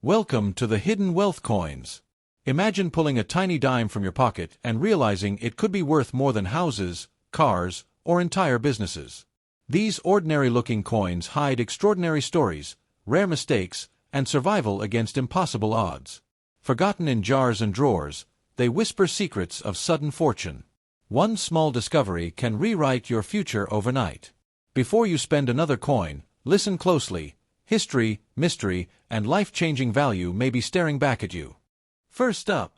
Welcome to the Hidden Wealth Coins. Imagine pulling a tiny dime from your pocket and realizing it could be worth more than houses, cars, or entire businesses. These ordinary-looking coins hide extraordinary stories, rare mistakes, and survival against impossible odds. Forgotten in jars and drawers, they whisper secrets of sudden fortune. One small discovery can rewrite your future overnight. Before you spend another coin, listen closely. History, mystery, and life-changing value may be staring back at you. First up,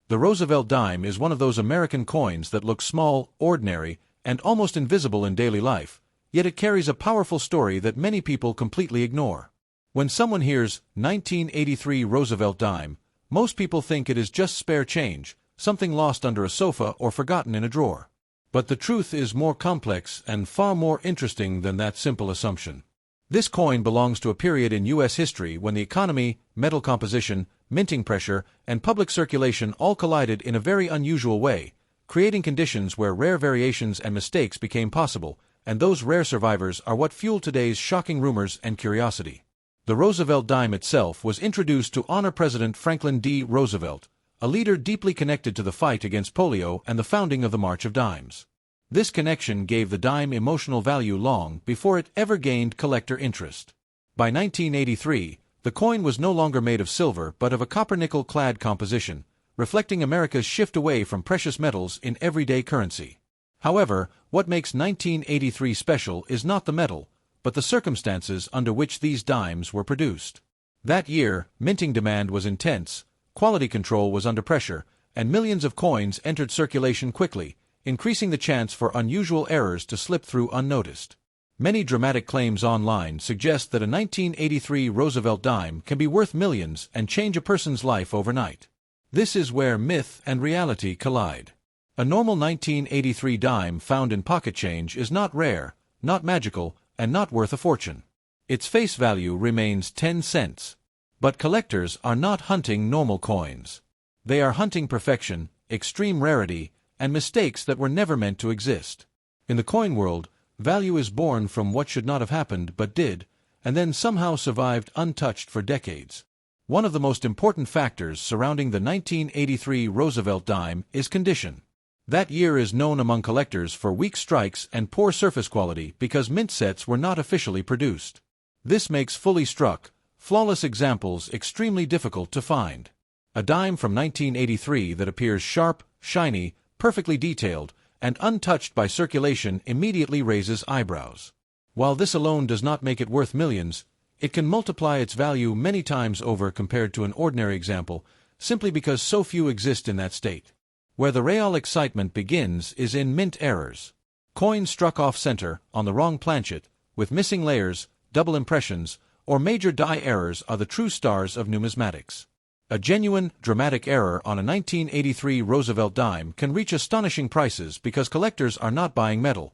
the Roosevelt dime is one of those American coins that look small, ordinary, and almost invisible in daily life, yet it carries a powerful story that many people completely ignore. When someone hears 1983 Roosevelt dime, most people think it is just spare change, something lost under a sofa or forgotten in a drawer. But the truth is more complex and far more interesting than that simple assumption. This coin belongs to a period in U.S. history when the economy, metal composition, minting pressure, and public circulation all collided in a very unusual way, creating conditions where rare variations and mistakes became possible, and those rare survivors are what fuel today's shocking rumors and curiosity. The Roosevelt dime itself was introduced to honor President Franklin D. Roosevelt, a leader deeply connected to the fight against polio and the founding of the March of Dimes. This connection gave the dime emotional value long before it ever gained collector interest. By 1983, the coin was no longer made of silver but of a copper-nickel-clad composition, reflecting America's shift away from precious metals in everyday currency. However, what makes 1983 special is not the metal, but the circumstances under which these dimes were produced. That year, minting demand was intense, quality control was under pressure, and millions of coins entered circulation quickly, increasing the chance for unusual errors to slip through unnoticed. Many dramatic claims online suggest that a 1983 Roosevelt dime can be worth millions and change a person's life overnight. This is where myth and reality collide. A normal 1983 dime found in pocket change is not rare, not magical, and not worth a fortune. Its face value remains 10 cents. But collectors are not hunting normal coins. They are hunting perfection, extreme rarity, and mistakes that were never meant to exist. In the coin world, value is born from what should not have happened but did, and then somehow survived untouched for decades. One of the most important factors surrounding the 1983 Roosevelt dime is condition. That year is known among collectors for weak strikes and poor surface quality because mint sets were not officially produced. This makes fully struck, flawless examples extremely difficult to find. A dime from 1983 that appears sharp, shiny, perfectly detailed, and untouched by circulation immediately raises eyebrows. While this alone does not make it worth millions, it can multiply its value many times over compared to an ordinary example, simply because so few exist in that state. Where the real excitement begins is in mint errors. Coins struck off-center, on the wrong planchet, with missing layers, double impressions, or major die errors are the true stars of numismatics. A genuine, dramatic error on a 1983 Roosevelt dime can reach astonishing prices because collectors are not buying metal.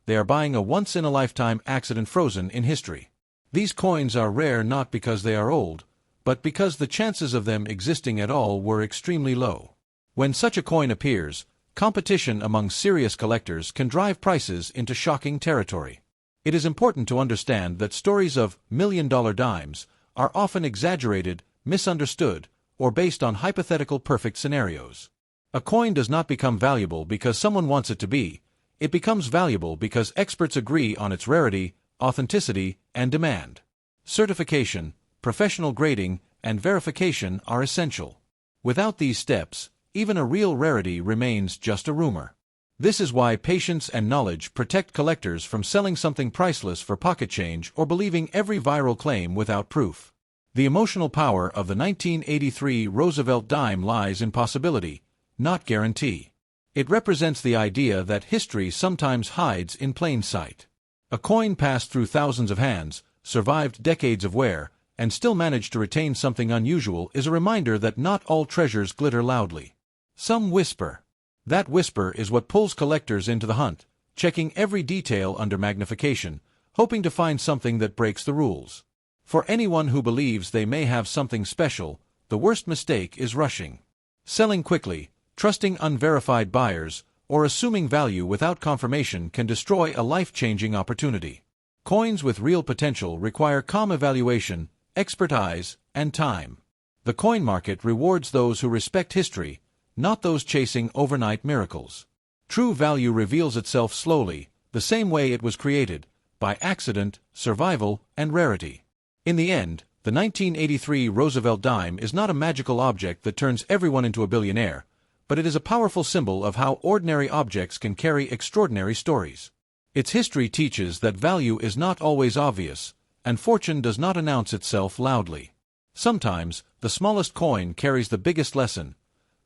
They are buying a once-in-a-lifetime accident frozen in history. These coins are rare not because they are old, but because the chances of them existing at all were extremely low. When such a coin appears, competition among serious collectors can drive prices into shocking territory. It is important to understand that stories of million-dollar dimes are often exaggerated, misunderstood, or based on hypothetical perfect scenarios. A coin does not become valuable because someone wants it to be. It becomes valuable because experts agree on its rarity, authenticity, and demand. Certification, professional grading, and verification are essential. Without these steps, even a real rarity remains just a rumor. This is why patience and knowledge protect collectors from selling something priceless for pocket change or believing every viral claim without proof. The emotional power of the 1983 Roosevelt dime lies in possibility, not guarantee. It represents the idea that history sometimes hides in plain sight. A coin passed through thousands of hands, survived decades of wear, and still managed to retain something unusual is a reminder that not all treasures glitter loudly. Some whisper. That whisper is what pulls collectors into the hunt, checking every detail under magnification, hoping to find something that breaks the rules. For anyone who believes they may have something special, the worst mistake is rushing. Selling quickly, trusting unverified buyers, or assuming value without confirmation can destroy a life-changing opportunity. Coins with real potential require calm evaluation, expert eyes, and time. The coin market rewards those who respect history, not those chasing overnight miracles. True value reveals itself slowly, the same way it was created, by accident, survival, and rarity. In the end, the 1983 Roosevelt dime is not a magical object that turns everyone into a billionaire, but it is a powerful symbol of how ordinary objects can carry extraordinary stories. Its history teaches that value is not always obvious, and fortune does not announce itself loudly. Sometimes, the smallest coin carries the biggest lesson.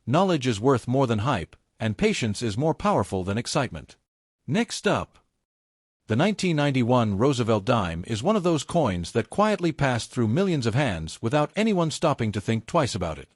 Knowledge is worth more than hype, and patience is more powerful than excitement. Next up, the 1991 Roosevelt dime is one of those coins that quietly passed through millions of hands without anyone stopping to think twice about it.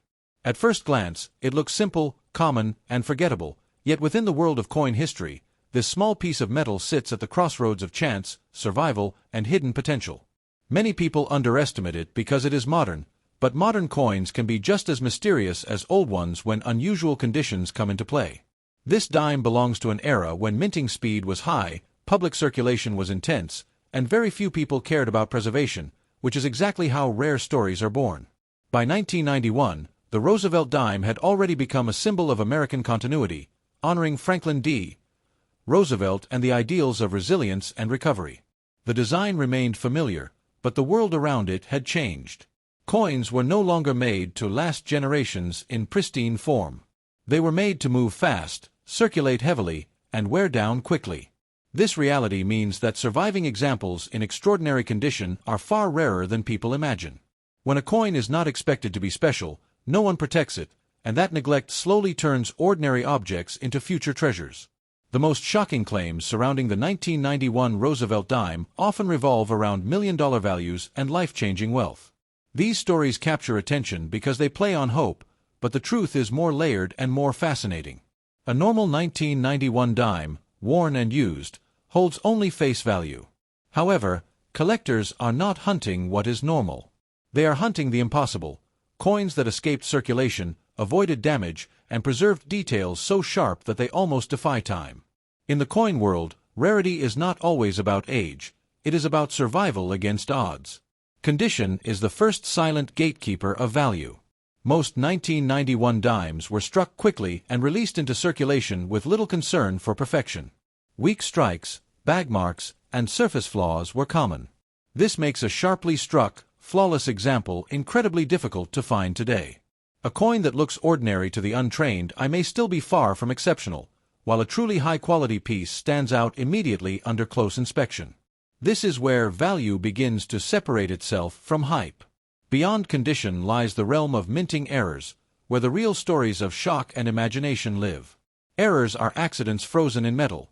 At first glance, it looks simple, common, and forgettable, yet within the world of coin history, this small piece of metal sits at the crossroads of chance, survival, and hidden potential. Many people underestimate it because it is modern, but modern coins can be just as mysterious as old ones when unusual conditions come into play. This dime belongs to an era when minting speed was high, public circulation was intense, and very few people cared about preservation, which is exactly how rare stories are born. By 1991, the Roosevelt dime had already become a symbol of American continuity, honoring Franklin D. Roosevelt and the ideals of resilience and recovery. The design remained familiar, but the world around it had changed. Coins were no longer made to last generations in pristine form. They were made to move fast, circulate heavily, and wear down quickly. This reality means that surviving examples in extraordinary condition are far rarer than people imagine. When a coin is not expected to be special, no one protects it, and that neglect slowly turns ordinary objects into future treasures. The most shocking claims surrounding the 1991 Roosevelt dime often revolve around million-dollar values and life-changing wealth. These stories capture attention because they play on hope, but the truth is more layered and more fascinating. A normal 1991 dime, worn and used, holds only face value. However, collectors are not hunting what is normal. They are hunting the impossible, coins that escaped circulation, avoided damage, and preserved details so sharp that they almost defy time. In the coin world, rarity is not always about age, it is about survival against odds. Condition is the first silent gatekeeper of value. Most 1991 dimes were struck quickly and released into circulation with little concern for perfection. Weak strikes, bag marks, and surface flaws were common. This makes a sharply struck, flawless example incredibly difficult to find today. A coin that looks ordinary to the untrained eye may still be far from exceptional, while a truly high-quality piece stands out immediately under close inspection. This is where value begins to separate itself from hype. Beyond condition lies the realm of minting errors, where the real stories of shock and imagination live. Errors are accidents frozen in metal,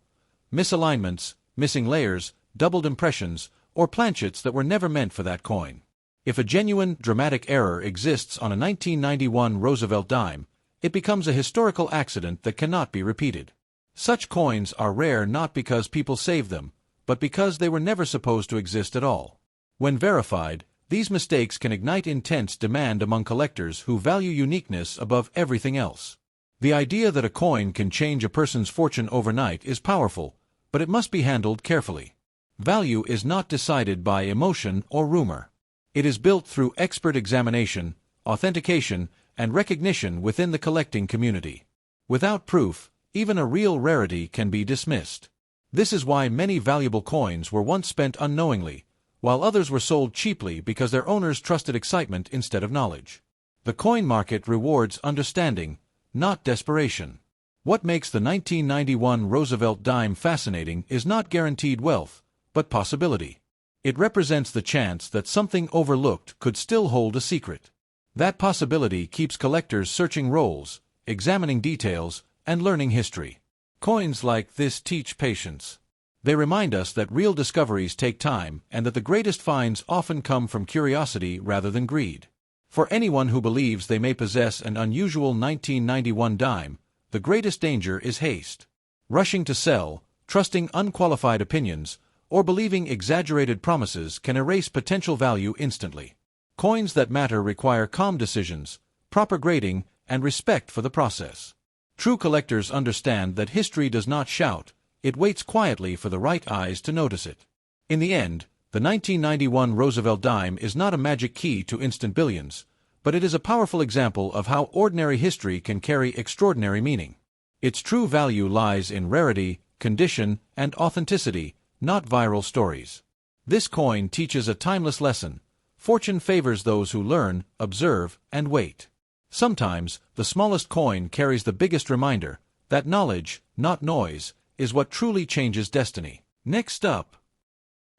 misalignments, missing layers, doubled impressions, or planchets that were never meant for that coin. If a genuine, dramatic error exists on a 1991 Roosevelt dime, it becomes a historical accident that cannot be repeated. Such coins are rare not because people saved them, but because they were never supposed to exist at all. When verified, these mistakes can ignite intense demand among collectors who value uniqueness above everything else. The idea that a coin can change a person's fortune overnight is powerful, but it must be handled carefully. Value is not decided by emotion or rumor. It is built through expert examination, authentication, and recognition within the collecting community. Without proof, even a real rarity can be dismissed. This is why many valuable coins were once spent unknowingly, while others were sold cheaply because their owners trusted excitement instead of knowledge. The coin market rewards understanding, not desperation. What makes the 1991 Roosevelt dime fascinating is not guaranteed wealth, but possibility. It represents the chance that something overlooked could still hold a secret. That possibility keeps collectors searching rolls, examining details, and learning history. Coins like this teach patience. They remind us that real discoveries take time and that the greatest finds often come from curiosity rather than greed. For anyone who believes they may possess an unusual 1991 dime, the greatest danger is haste. Rushing to sell, trusting unqualified opinions, or believing exaggerated promises can erase potential value instantly. Coins that matter require calm decisions, proper grading, and respect for the process. True collectors understand that history does not shout, it waits quietly for the right eyes to notice it. In the end, The 1991 Roosevelt dime is not a magic key to instant billions, but it is a powerful example of how ordinary history can carry extraordinary meaning. Its true value lies in rarity, condition, and authenticity, not viral stories. This coin teaches a timeless lesson. Fortune favors those who learn, observe, and wait. Sometimes, the smallest coin carries the biggest reminder that knowledge, not noise, is what truly changes destiny. Next up,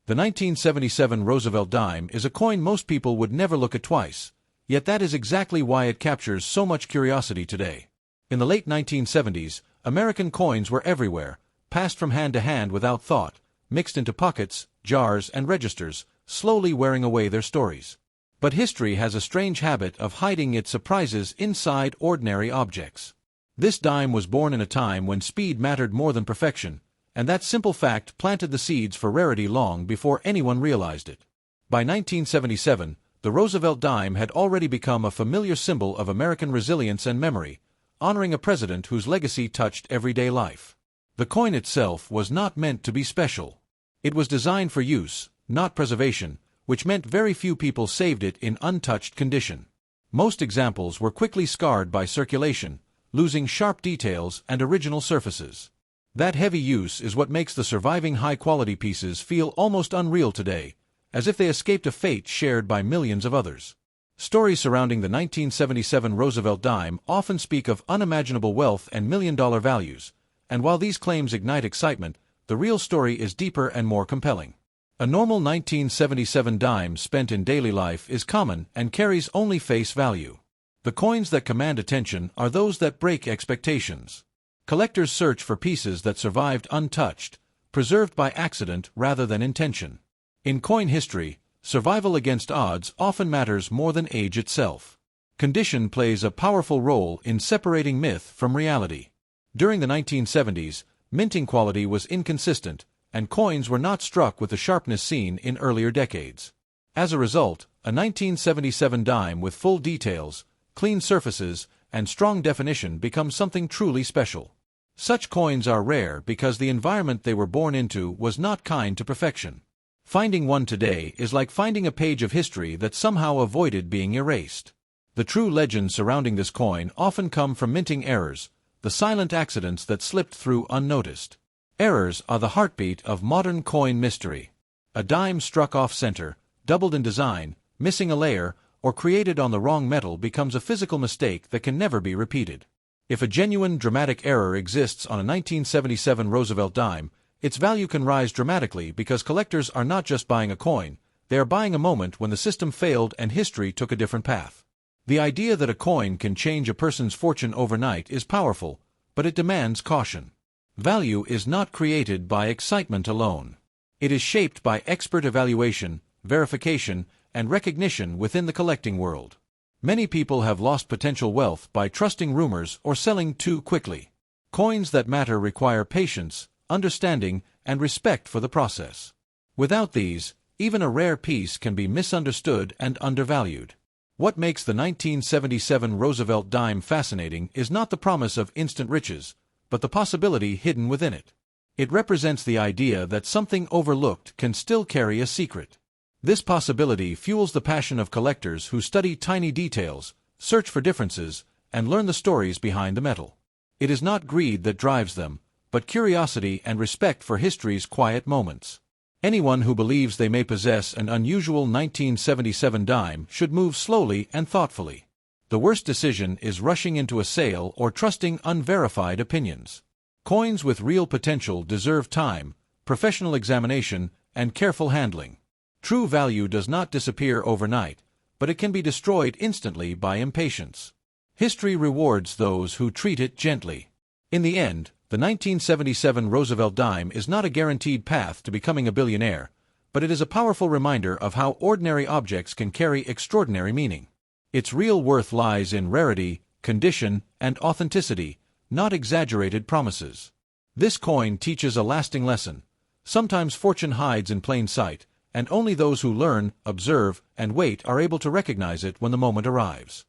the 1977 Roosevelt dime is a coin most people would never look at twice, yet that is exactly why it captures so much curiosity today. In the late 1970s, American coins were everywhere, passed from hand to hand without thought, mixed into pockets, jars, and registers, slowly wearing away their stories. But history has a strange habit of hiding its surprises inside ordinary objects. This dime was born in a time when speed mattered more than perfection, and that simple fact planted the seeds for rarity long before anyone realized it. By 1977, the Roosevelt dime had already become a familiar symbol of American resilience and memory, honoring a president whose legacy touched everyday life. The coin itself was not meant to be special. It was designed for use, not preservation, which meant very few people saved it in untouched condition. Most examples were quickly scarred by circulation, losing sharp details and original surfaces. That heavy use is what makes the surviving high-quality pieces feel almost unreal today, as if they escaped a fate shared by millions of others. Stories surrounding the 1977 Roosevelt dime often speak of unimaginable wealth and million-dollar values, and while these claims ignite excitement, the real story is deeper and more compelling. A normal 1977 dime spent in daily life is common and carries only face value. The coins that command attention are those that break expectations. Collectors search for pieces that survived untouched, preserved by accident rather than intention. In coin history, survival against odds often matters more than age itself. Condition plays a powerful role in separating myth from reality. During the 1970s, minting quality was inconsistent, and coins were not struck with the sharpness seen in earlier decades. As a result, a 1977 dime with full details, clean surfaces, and strong definition becomes something truly special. Such coins are rare because the environment they were born into was not kind to perfection. Finding one today is like finding a page of history that somehow avoided being erased. The true legends surrounding this coin often come from minting errors, the silent accidents that slipped through unnoticed. Errors are the heartbeat of modern coin mystery. A dime struck off-center, doubled in design, missing a layer, or created on the wrong metal becomes a physical mistake that can never be repeated. If a genuine dramatic error exists on a 1977 Roosevelt dime, its value can rise dramatically because collectors are not just buying a coin, they are buying a moment when the system failed and history took a different path. The idea that a coin can change a person's fortune overnight is powerful, but it demands caution. Value is not created by excitement alone. It is shaped by expert evaluation, verification, and recognition within the collecting world. Many people have lost potential wealth by trusting rumors or selling too quickly. Coins that matter require patience, understanding, and respect for the process. Without these, even a rare piece can be misunderstood and undervalued. What makes the 1977 Roosevelt dime fascinating is not the promise of instant riches, but the possibility hidden within it. It represents the idea that something overlooked can still carry a secret. This possibility fuels the passion of collectors who study tiny details, search for differences, and learn the stories behind the metal. It is not greed that drives them, but curiosity and respect for history's quiet moments. Anyone who believes they may possess an unusual 1977 dime should move slowly and thoughtfully. The worst decision is rushing into a sale or trusting unverified opinions. Coins with real potential deserve time, professional examination, and careful handling. True value does not disappear overnight, but it can be destroyed instantly by impatience. History rewards those who treat it gently. In the end, the 1977 Roosevelt dime is not a guaranteed path to becoming a billionaire, but it is a powerful reminder of how ordinary objects can carry extraordinary meaning. Its real worth lies in rarity, condition, and authenticity, not exaggerated promises. This coin teaches a lasting lesson. Sometimes fortune hides in plain sight, and only those who learn, observe, and wait are able to recognize it when the moment arrives.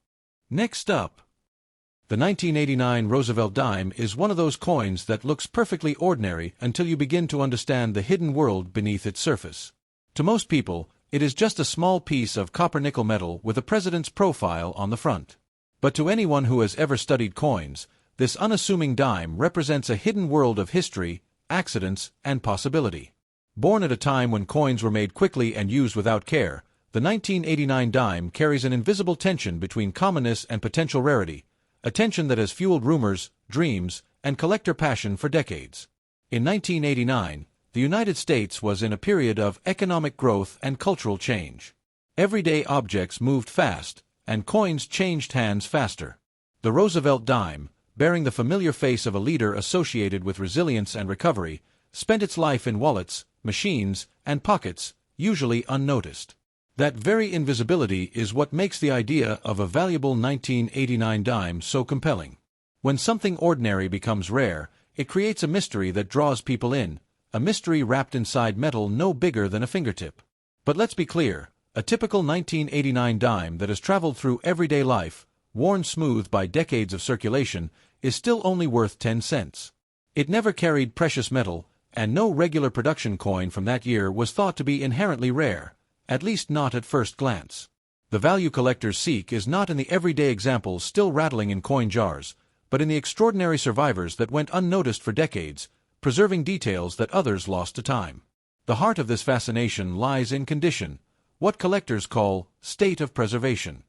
Next up, the 1989 Roosevelt dime is one of those coins that looks perfectly ordinary until you begin to understand the hidden world beneath its surface. To most people, it is just a small piece of copper-nickel metal with a president's profile on the front. But to anyone who has ever studied coins, this unassuming dime represents a hidden world of history, accidents, and possibility. Born at a time when coins were made quickly and used without care, the 1989 dime carries an invisible tension between commonness and potential rarity, a tension that has fueled rumors, dreams, and collector passion for decades. In 1989, the United States was in a period of economic growth and cultural change. Everyday objects moved fast, and coins changed hands faster. The Roosevelt dime, bearing the familiar face of a leader associated with resilience and recovery, spent its life in wallets, machines, and pockets, usually unnoticed. That very invisibility is what makes the idea of a valuable 1989 dime so compelling. When something ordinary becomes rare, it creates a mystery that draws people in, a mystery wrapped inside metal no bigger than a fingertip. But let's be clear, a typical 1989 dime that has traveled through everyday life, worn smooth by decades of circulation, is still only worth 10 cents. It never carried precious metal, and no regular production coin from that year was thought to be inherently rare, at least not at first glance. The value collectors seek is not in the everyday examples still rattling in coin jars, but in the extraordinary survivors that went unnoticed for decades, preserving details that others lost to time. The heart of this fascination lies in condition, what collectors call state of preservation.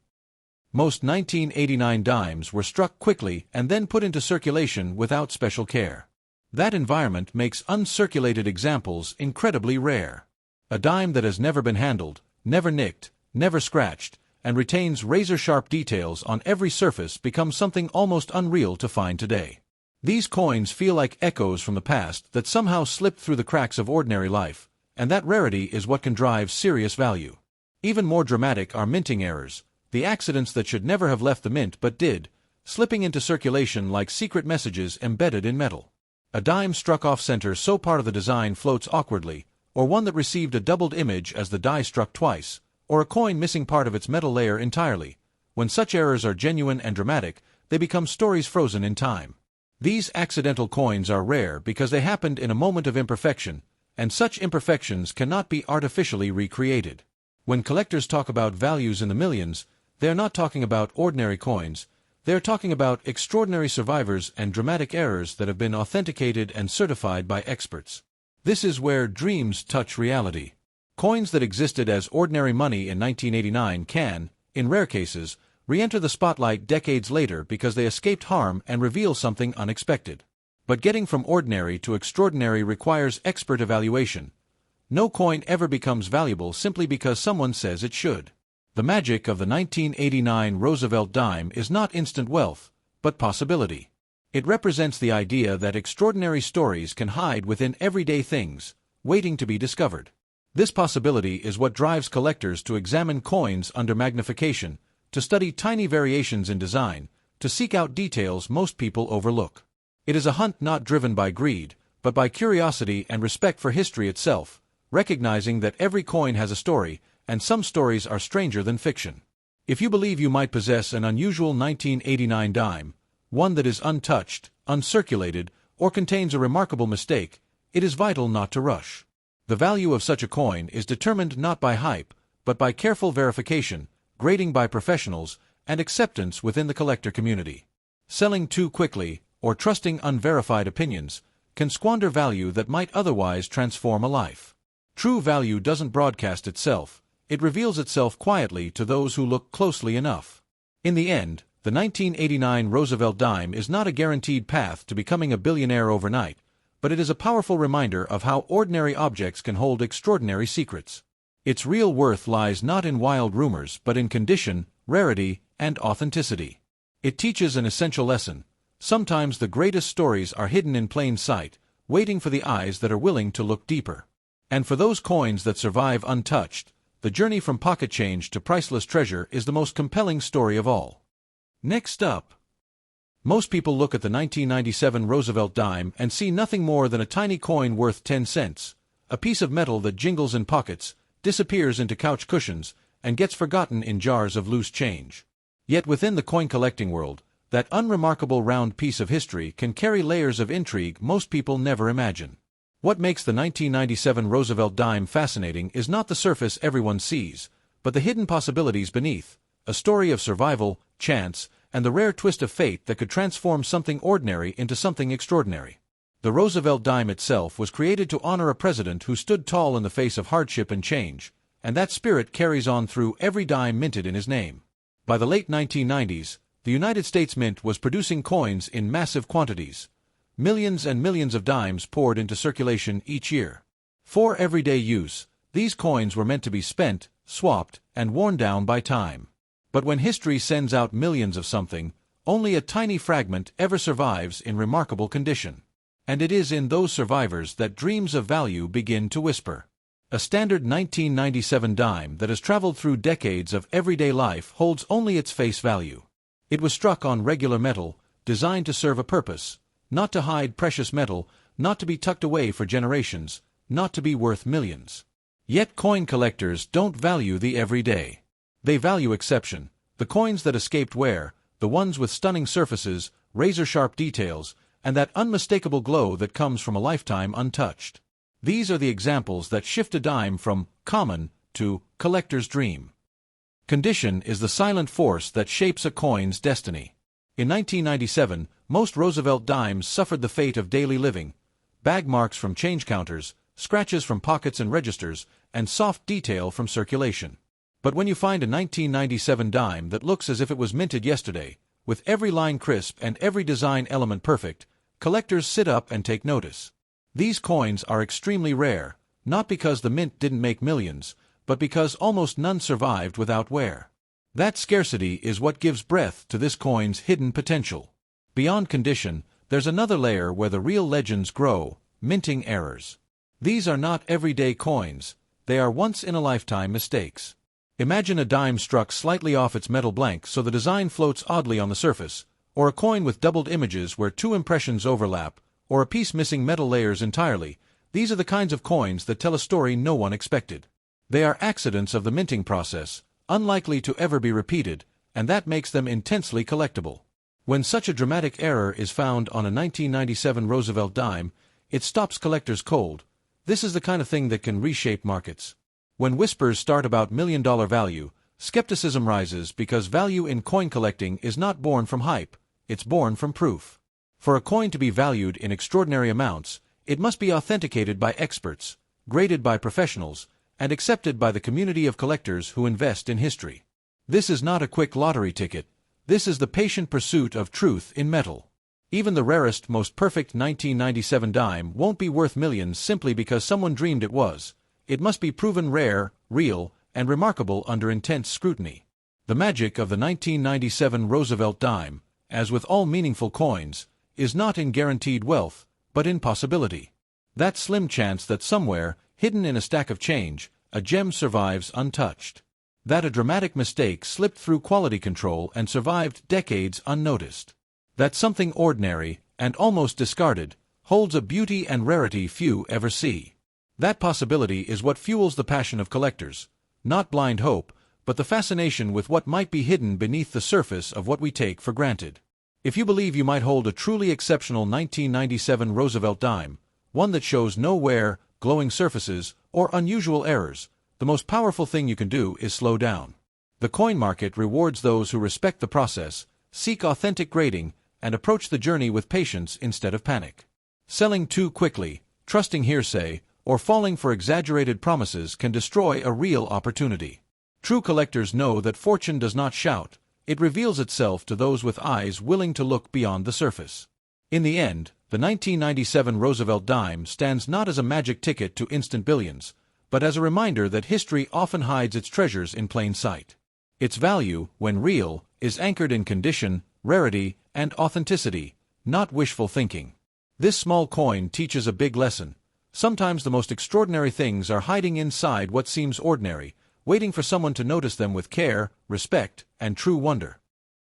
Most 1989 dimes were struck quickly and then put into circulation without special care. That environment makes uncirculated examples incredibly rare. A dime that has never been handled, never nicked, never scratched, and retains razor-sharp details on every surface becomes something almost unreal to find today. These coins feel like echoes from the past that somehow slipped through the cracks of ordinary life, and that rarity is what can drive serious value. Even more dramatic are minting errors, the accidents that should never have left the mint but did, slipping into circulation like secret messages embedded in metal. A dime struck off-center so part of the design floats awkwardly, or one that received a doubled image as the die struck twice, or a coin missing part of its metal layer entirely. When such errors are genuine and dramatic, they become stories frozen in time. These accidental coins are rare because they happened in a moment of imperfection, and such imperfections cannot be artificially recreated. When collectors talk about values in the millions, they are not talking about ordinary coins, they are talking about extraordinary survivors and dramatic errors that have been authenticated and certified by experts. This is where dreams touch reality. Coins that existed as ordinary money in 1989 can, in rare cases, re-enter the spotlight decades later because they escaped harm and reveal something unexpected. But getting from ordinary to extraordinary requires expert evaluation. No coin ever becomes valuable simply because someone says it should. The magic of the 1989 Roosevelt dime is not instant wealth, but possibility. It represents the idea that extraordinary stories can hide within everyday things, waiting to be discovered. This possibility is what drives collectors to examine coins under magnification, to study tiny variations in design, to seek out details most people overlook. It is a hunt not driven by greed, but by curiosity and respect for history itself, recognizing that every coin has a story, and some stories are stranger than fiction. If you believe you might possess an unusual 1989 dime, one that is untouched, uncirculated, or contains a remarkable mistake, it is vital not to rush. The value of such a coin is determined not by hype, but by careful verification, grading by professionals, and acceptance within the collector community. Selling too quickly, or trusting unverified opinions, can squander value that might otherwise transform a life. True value doesn't broadcast itself, it reveals itself quietly to those who look closely enough. In the end, the 1989 Roosevelt dime is not a guaranteed path to becoming a billionaire overnight, but it is a powerful reminder of how ordinary objects can hold extraordinary secrets. Its real worth lies not in wild rumors but in condition, rarity, and authenticity. It teaches an essential lesson. Sometimes the greatest stories are hidden in plain sight, waiting for the eyes that are willing to look deeper. And for those coins that survive untouched, the journey from pocket change to priceless treasure is the most compelling story of all. Next up, most people look at the 1997 Roosevelt dime and see nothing more than a tiny coin worth 10 cents, a piece of metal that jingles in pockets, disappears into couch cushions, and gets forgotten in jars of loose change. Yet within the coin collecting world, that unremarkable round piece of history can carry layers of intrigue most people never imagine. What makes the 1997 Roosevelt dime fascinating is not the surface everyone sees, but the hidden possibilities beneath, a story of survival, chance, and the rare twist of fate that could transform something ordinary into something extraordinary. The Roosevelt dime itself was created to honor a president who stood tall in the face of hardship and change, and that spirit carries on through every dime minted in his name. By the late 1990s, the United States Mint was producing coins in massive quantities. Millions and millions of dimes poured into circulation each year. For everyday use, these coins were meant to be spent, swapped, and worn down by time. But when history sends out millions of something, only a tiny fragment ever survives in remarkable condition. And it is in those survivors that dreams of value begin to whisper. A standard 1997 dime that has traveled through decades of everyday life holds only its face value. It was struck on regular metal, designed to serve a purpose, not to hide precious metal, not to be tucked away for generations, not to be worth millions. Yet coin collectors don't value the everyday. They value exception, the coins that escaped wear, the ones with stunning surfaces, razor-sharp details, and that unmistakable glow that comes from a lifetime untouched. These are the examples that shift a dime from common to collector's dream. Condition is the silent force that shapes a coin's destiny. In 1997, most Roosevelt dimes suffered the fate of daily living: bag marks from change counters, scratches from pockets and registers, and soft detail from circulation. But when you find a 1997 dime that looks as if it was minted yesterday, with every line crisp and every design element perfect, collectors sit up and take notice. These coins are extremely rare, not because the mint didn't make millions, but because almost none survived without wear. That scarcity is what gives breadth to this coin's hidden potential. Beyond condition, there's another layer where the real legends grow: minting errors. These are not everyday coins, they are once-in-a-lifetime mistakes. Imagine a dime struck slightly off its metal blank so the design floats oddly on the surface, or a coin with doubled images where two impressions overlap, or a piece missing metal layers entirely. These are the kinds of coins that tell a story no one expected. They are accidents of the minting process, unlikely to ever be repeated, and that makes them intensely collectible. When such a dramatic error is found on a 1997 Roosevelt dime, it stops collectors cold. This is the kind of thing that can reshape markets. When whispers start about million-dollar value, skepticism rises because value in coin collecting is not born from hype, it's born from proof. For a coin to be valued in extraordinary amounts, it must be authenticated by experts, graded by professionals, and accepted by the community of collectors who invest in history. This is not a quick lottery ticket, this is the patient pursuit of truth in metal. Even the rarest, most perfect 1997 dime won't be worth millions simply because someone dreamed it was. It must be proven rare, real, and remarkable under intense scrutiny. The magic of the 1997 Roosevelt dime, as with all meaningful coins, is not in guaranteed wealth, but in possibility. That slim chance that somewhere, hidden in a stack of change, a gem survives untouched. That a dramatic mistake slipped through quality control and survived decades unnoticed. That something ordinary, and almost discarded, holds a beauty and rarity few ever see. That possibility is what fuels the passion of collectors, not blind hope, but the fascination with what might be hidden beneath the surface of what we take for granted. If you believe you might hold a truly exceptional 1997 Roosevelt dime, one that shows no wear, glowing surfaces, or unusual errors, the most powerful thing you can do is slow down. The coin market rewards those who respect the process, seek authentic grading, and approach the journey with patience instead of panic. Selling too quickly, trusting hearsay, or falling for exaggerated promises can destroy a real opportunity. True collectors know that fortune does not shout, it reveals itself to those with eyes willing to look beyond the surface. In the end, the 1997 Roosevelt dime stands not as a magic ticket to instant billions, but as a reminder that history often hides its treasures in plain sight. Its value, when real, is anchored in condition, rarity, and authenticity, not wishful thinking. This small coin teaches a big lesson. Sometimes the most extraordinary things are hiding inside what seems ordinary, waiting for someone to notice them with care, respect, and true wonder.